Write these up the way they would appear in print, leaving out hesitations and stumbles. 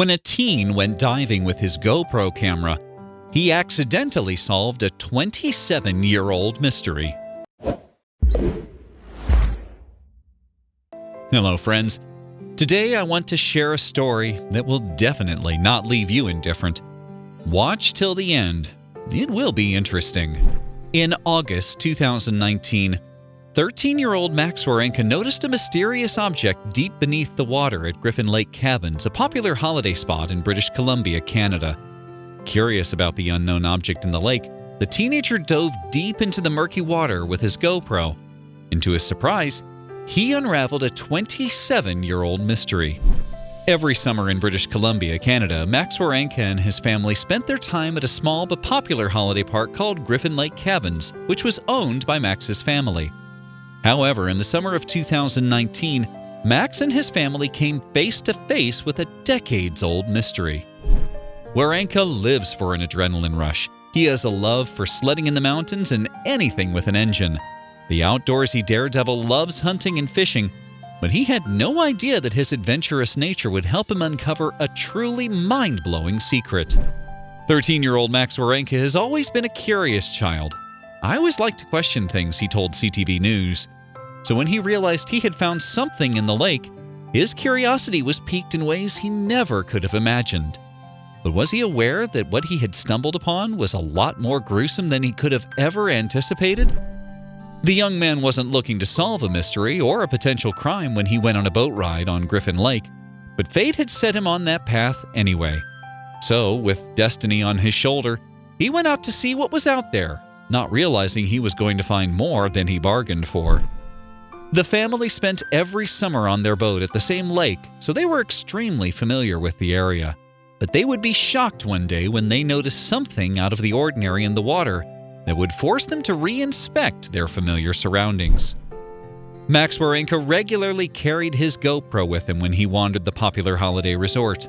When a teen went diving with his GoPro camera, he accidentally solved a 27-year-old mystery. Hello, friends. Today I want to share a story that will definitely not leave you indifferent. Watch till the end. It will be interesting. In August 2019, 13-year-old Max Warenka noticed a mysterious object deep beneath the water at Griffin Lake Cabins, a popular holiday spot in British Columbia, Canada. Curious about the unknown object in the lake, the teenager dove deep into the murky water with his GoPro. And to his surprise, he unraveled a 27-year-old mystery. Every summer in British Columbia, Canada, Max Warenka and his family spent their time at a small but popular holiday park called Griffin Lake Cabins, which was owned by Max's family. However, in the summer of 2019, Max and his family came face to face with a decades-old mystery. Warenka lives for an adrenaline rush. He has a love for sledding in the mountains and anything with an engine. The outdoorsy daredevil loves hunting and fishing, but he had no idea that his adventurous nature would help him uncover a truly mind-blowing secret. 13-year-old Max Warenka has always been a curious child. "I always like to question things," he told CTV News. So when he realized he had found something in the lake, his curiosity was piqued in ways he never could have imagined. But was he aware that what he had stumbled upon was a lot more gruesome than he could have ever anticipated? The young man wasn't looking to solve a mystery or a potential crime when he went on a boat ride on Griffin Lake, but fate had set him on that path anyway. So, with destiny on his shoulder, he went out to see what was out there, not realizing he was going to find more than he bargained for. The family spent every summer on their boat at the same lake, so they were extremely familiar with the area. But they would be shocked one day when they noticed something out of the ordinary in the water that would force them to re-inspect their familiar surroundings. Max Warenka regularly carried his GoPro with him when he wandered the popular holiday resort.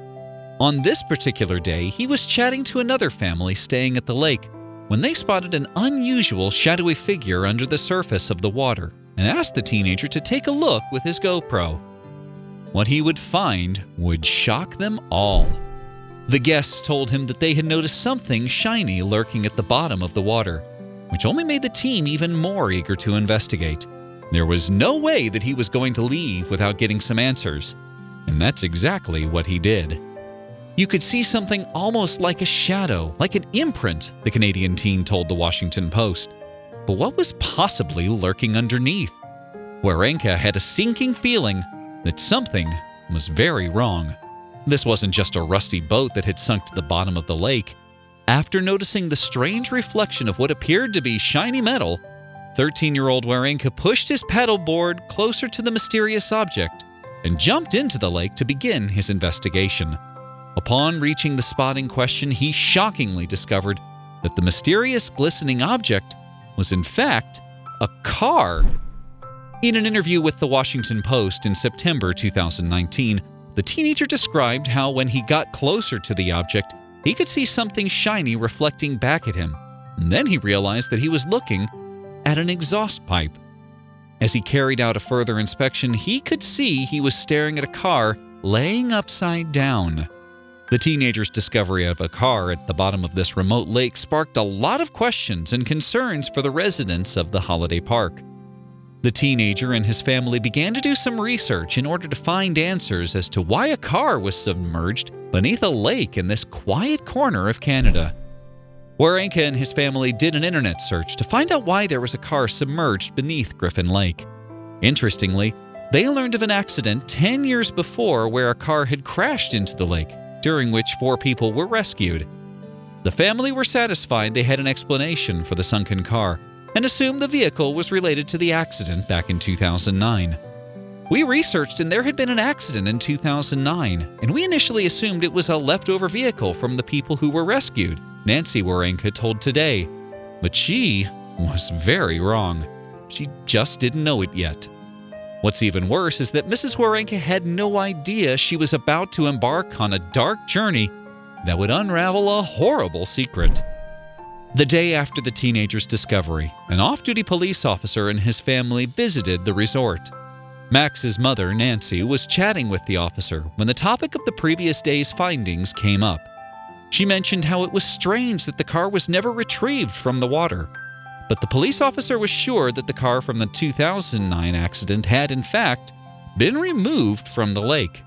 On this particular day, he was chatting to another family staying at the lake when they spotted an unusual shadowy figure under the surface of the water and asked the teenager to take a look with his GoPro. What he would find would shock them all. The guests told him that they had noticed something shiny lurking at the bottom of the water, which only made the teen even more eager to investigate. There was no way that he was going to leave without getting some answers, and that's exactly what he did. "You could see something almost like a shadow, like an imprint," the Canadian teen told the Washington Post. But what was possibly lurking underneath? Warenka had a sinking feeling that something was very wrong. This wasn't just a rusty boat that had sunk to the bottom of the lake. After noticing the strange reflection of what appeared to be shiny metal, 13-year-old Warenka pushed his paddleboard closer to the mysterious object and jumped into the lake to begin his investigation. Upon reaching the spot in question, he shockingly discovered that the mysterious glistening object was in fact a car. In an interview with the Washington Post in September 2019, the teenager described how when he got closer to the object, he could see something shiny reflecting back at him. And then he realized that he was looking at an exhaust pipe. As he carried out a further inspection, he could see he was staring at a car laying upside down. The teenager's discovery of a car at the bottom of this remote lake sparked a lot of questions and concerns for the residents of the holiday park. The teenager and his family began to do some research in order to find answers as to why a car was submerged beneath a lake in this quiet corner of Canada. Warenka and his family did an internet search to find out why there was a car submerged beneath Griffin Lake. Interestingly, they learned of an accident 10 years before where a car had crashed into the lake, during which 4 people were rescued. The family were satisfied they had an explanation for the sunken car and assumed the vehicle was related to the accident back in 2009. "We researched and there had been an accident in 2009, and we initially assumed it was a leftover vehicle from the people who were rescued," Nancy Warenka told Today. But she was very wrong. She just didn't know it yet. What's even worse is that Mrs. Warenka had no idea she was about to embark on a dark journey that would unravel a horrible secret. The day after the teenager's discovery, an off-duty police officer and his family visited the resort. Max's mother, Nancy, was chatting with the officer when the topic of the previous day's findings came up. She mentioned how it was strange that the car was never retrieved from the water, but the police officer was sure that the car from the 2009 accident had, in fact, been removed from the lake.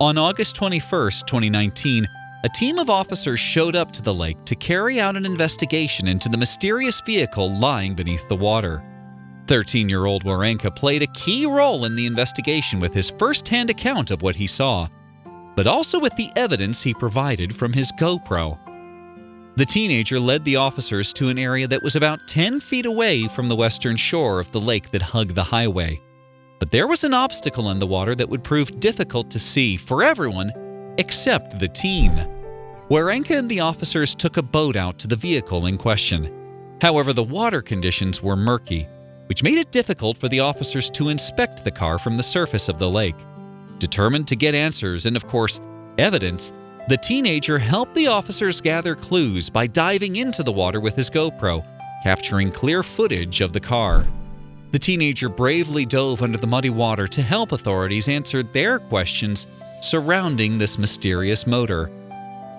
On August 21, 2019, a team of officers showed up to the lake to carry out an investigation into the mysterious vehicle lying beneath the water. 13-year-old Warenka played a key role in the investigation with his first-hand account of what he saw, but also with the evidence he provided from his GoPro. The teenager led the officers to an area that was about 10 feet away from the western shore of the lake that hugged the highway. But there was an obstacle in the water that would prove difficult to see for everyone except the teen. Warenka and the officers took a boat out to the vehicle in question. However, the water conditions were murky, which made it difficult for the officers to inspect the car from the surface of the lake. Determined to get answers and, of course, evidence, the teenager helped the officers gather clues by diving into the water with his GoPro, capturing clear footage of the car. The teenager bravely dove under the muddy water to help authorities answer their questions surrounding this mysterious motor.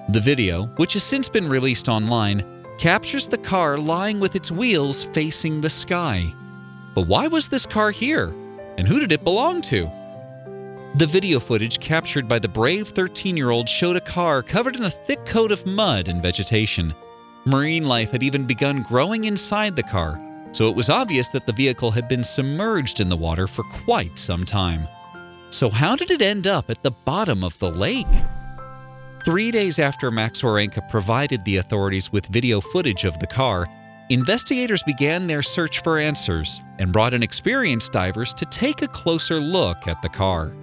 The video, which has since been released online, captures the car lying with its wheels facing the sky. But why was this car here? And who did it belong to? The video footage captured by the brave 13-year-old showed a car covered in a thick coat of mud and vegetation. Marine life had even begun growing inside the car, so it was obvious that the vehicle had been submerged in the water for quite some time. So how did it end up at the bottom of the lake? 3 days after Max Warenka provided the authorities with video footage of the car, investigators began their search for answers and brought in experienced divers to take a closer look at the car.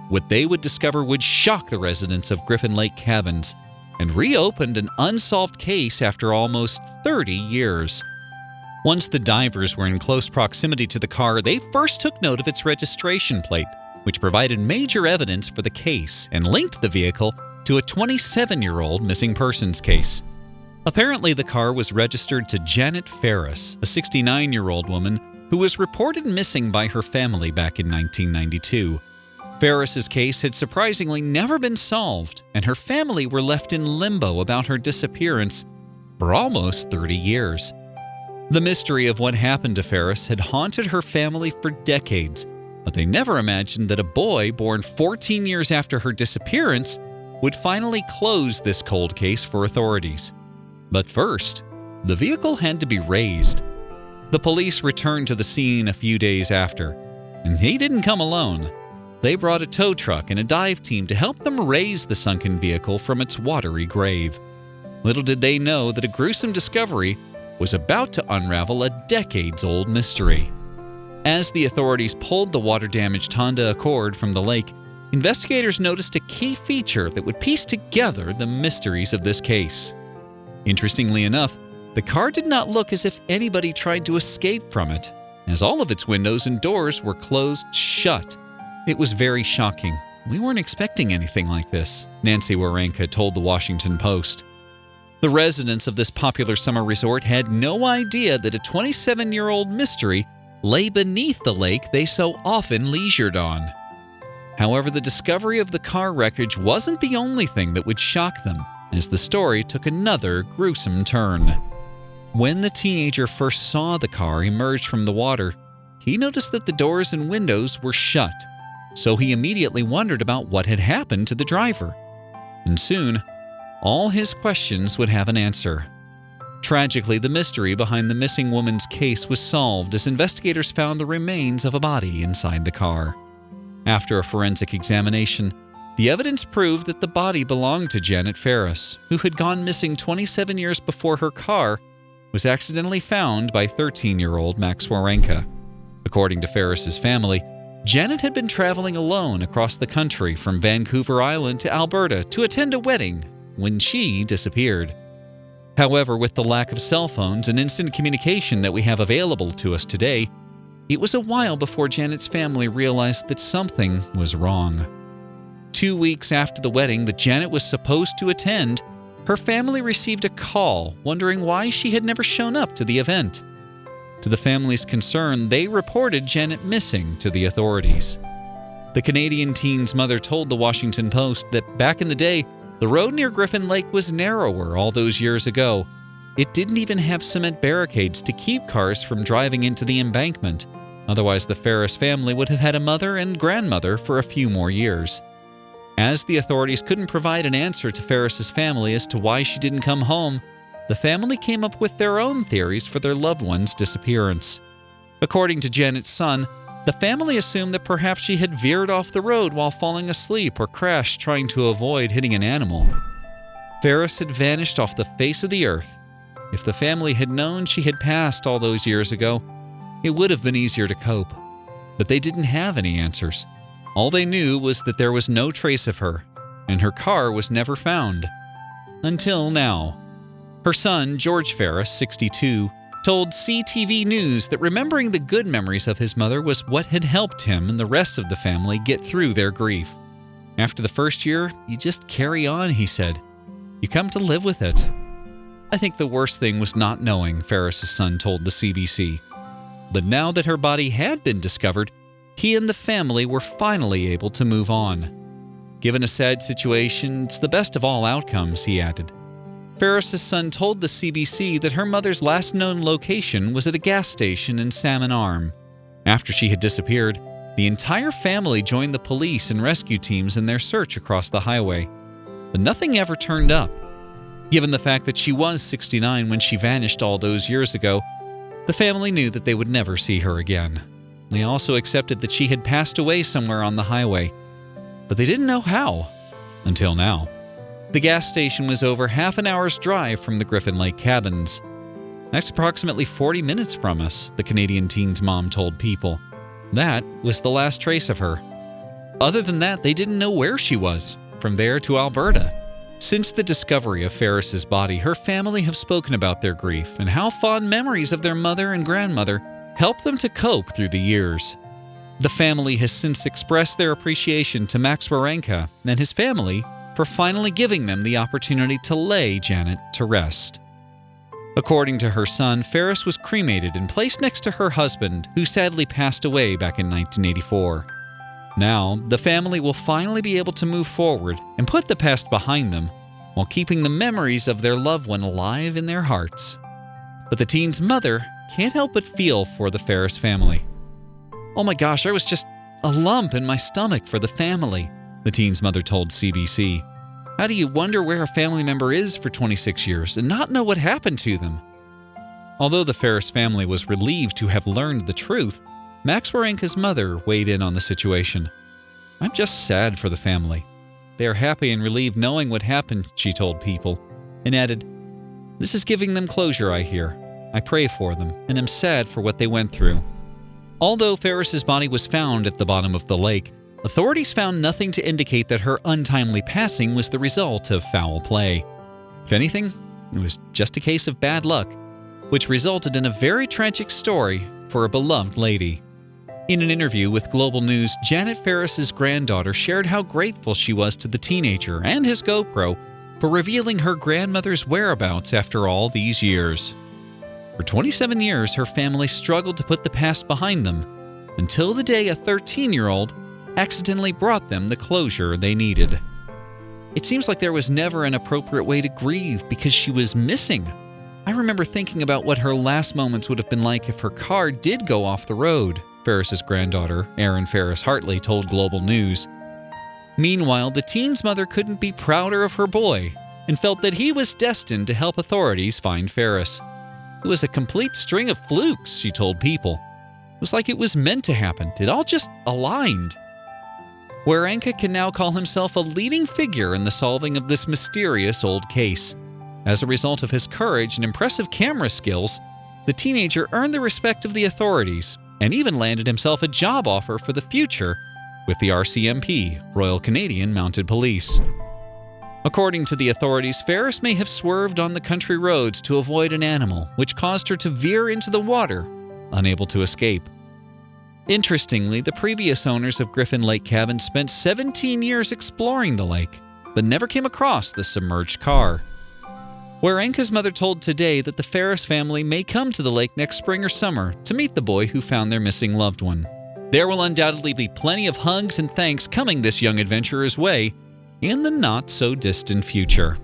What they would discover would shock the residents of Griffin Lake Cabins and reopened an unsolved case after almost 30 years. Once the divers were in close proximity to the car, they first took note of its registration plate, which provided major evidence for the case and linked the vehicle to a 27-year-old missing persons case. Apparently, the car was registered to Janet Ferris, a 69-year-old woman who was reported missing by her family back in 1992. Ferris's case had surprisingly never been solved, and her family were left in limbo about her disappearance for almost 30 years. The mystery of what happened to Ferris had haunted her family for decades, but they never imagined that a boy born 14 years after her disappearance would finally close this cold case for authorities. But first, the vehicle had to be raised. The police returned to the scene a few days after, and they didn't come alone. They brought a tow truck and a dive team to help them raise the sunken vehicle from its watery grave. Little did they know that a gruesome discovery was about to unravel a decades-old mystery. As the authorities pulled the water-damaged Honda Accord from the lake, investigators noticed a key feature that would piece together the mysteries of this case. Interestingly enough, the car did not look as if anybody tried to escape from it, as all of its windows and doors were closed shut. It was very shocking. We weren't expecting anything like this, Nancy Warenka told the Washington Post. The residents of this popular summer resort had no idea that a 27-year-old mystery lay beneath the lake they so often leisured on. However, the discovery of the car wreckage wasn't the only thing that would shock them, as the story took another gruesome turn. When the teenager first saw the car emerge from the water, he noticed that the doors and windows were shut, so he immediately wondered about what had happened to the driver. And soon, all his questions would have an answer. Tragically, the mystery behind the missing woman's case was solved as investigators found the remains of a body inside the car. After a forensic examination, the evidence proved that the body belonged to Janet Ferris, who had gone missing 27 years before her car was accidentally found by 13-year-old Max Warenka. According to Ferris's family, Janet had been traveling alone across the country from Vancouver Island to Alberta to attend a wedding when she disappeared. However, with the lack of cell phones and instant communication that we have available to us today, it was a while before Janet's family realized that something was wrong. 2 weeks after the wedding that Janet was supposed to attend, her family received a call wondering why she had never shown up to the event. To the family's concern, they reported Janet missing to the authorities. The Canadian teen's mother told the Washington Post that back in the day, the road near Griffin Lake was narrower all those years ago. It didn't even have cement barricades to keep cars from driving into the embankment. Otherwise, the Ferris family would have had a mother and grandmother for a few more years. As the authorities couldn't provide an answer to Ferris's family as to why she didn't come home, the family came up with their own theories for their loved one's disappearance. According to Janet's son, the family assumed that perhaps she had veered off the road while falling asleep or crashed trying to avoid hitting an animal. Ferris had vanished off the face of the earth. If the family had known she had passed all those years ago, it would have been easier to cope. But they didn't have any answers. All they knew was that there was no trace of her, and her car was never found. Until now. Her son, George Ferris, 62, told CTV News that remembering the good memories of his mother was what had helped him and the rest of the family get through their grief. After the first year, you just carry on, he said. You come to live with it. I think the worst thing was not knowing, Ferris's son told the CBC. But now that her body had been discovered, he and the family were finally able to move on. Given a sad situation, it's the best of all outcomes, he added. Ferris's son told the CBC that her mother's last known location was at a gas station in Salmon Arm. After she had disappeared, the entire family joined the police and rescue teams in their search across the highway. But nothing ever turned up. Given the fact that she was 69 when she vanished all those years ago, the family knew that they would never see her again. They also accepted that she had passed away somewhere on the highway, but they didn't know how, until now. The gas station was over half an hour's drive from the Griffin Lake cabins. That's approximately 40 minutes from us, the Canadian teen's mom told People. That was the last trace of her. Other than that, they didn't know where she was, from there to Alberta. Since the discovery of Ferris's body, her family have spoken about their grief and how fond memories of their mother and grandmother helped them to cope through the years. The family has since expressed their appreciation to Max Warenka and his family for finally giving them the opportunity to lay Janet to rest. According to her son, Ferris was cremated and placed next to her husband, who sadly passed away back in 1984. Now, the family will finally be able to move forward and put the past behind them while keeping the memories of their loved one alive in their hearts. But the teen's mother can't help but feel for the Ferris family. "Oh my gosh, I was just a lump in my stomach for the family," the teen's mother told CBC. "How do you wonder where a family member is for 26 years and not know what happened to them?" Although the Ferris family was relieved to have learned the truth, Max Warenka's mother weighed in on the situation. "I'm just sad for the family. They are happy and relieved knowing what happened," she told People, and added, "This is giving them closure, I hear. I pray for them and am sad for what they went through." Although Ferris's body was found at the bottom of the lake, authorities found nothing to indicate that her untimely passing was the result of foul play. If anything, it was just a case of bad luck, which resulted in a very tragic story for a beloved lady. In an interview with Global News, Janet Ferris's granddaughter shared how grateful she was to the teenager and his GoPro for revealing her grandmother's whereabouts after all these years. For 27 years, her family struggled to put the past behind them, until the day a 13-year-old accidentally brought them the closure they needed. It seems like there was never an appropriate way to grieve because she was missing. I remember thinking about what her last moments would have been like if her car did go off the road, Ferris's granddaughter, Erin Ferris Hartley, told Global News. Meanwhile, the teen's mother couldn't be prouder of her boy and felt that he was destined to help authorities find Ferris. It was a complete string of flukes, she told People. It was like it was meant to happen. It all just aligned. Warenka can now call himself a leading figure in the solving of this mysterious old case. As a result of his courage and impressive camera skills, the teenager earned the respect of the authorities and even landed himself a job offer for the future with the RCMP, Royal Canadian Mounted Police. According to the authorities, Ferris may have swerved on the country roads to avoid an animal, which caused her to veer into the water, unable to escape. Interestingly, the previous owners of Griffin Lake Cabin spent 17 years exploring the lake, but never came across the submerged car. where Anka's mother told Today that the Ferris family may come to the lake next spring or summer to meet the boy who found their missing loved one. There will undoubtedly be plenty of hugs and thanks coming this young adventurer's way in the not-so-distant future.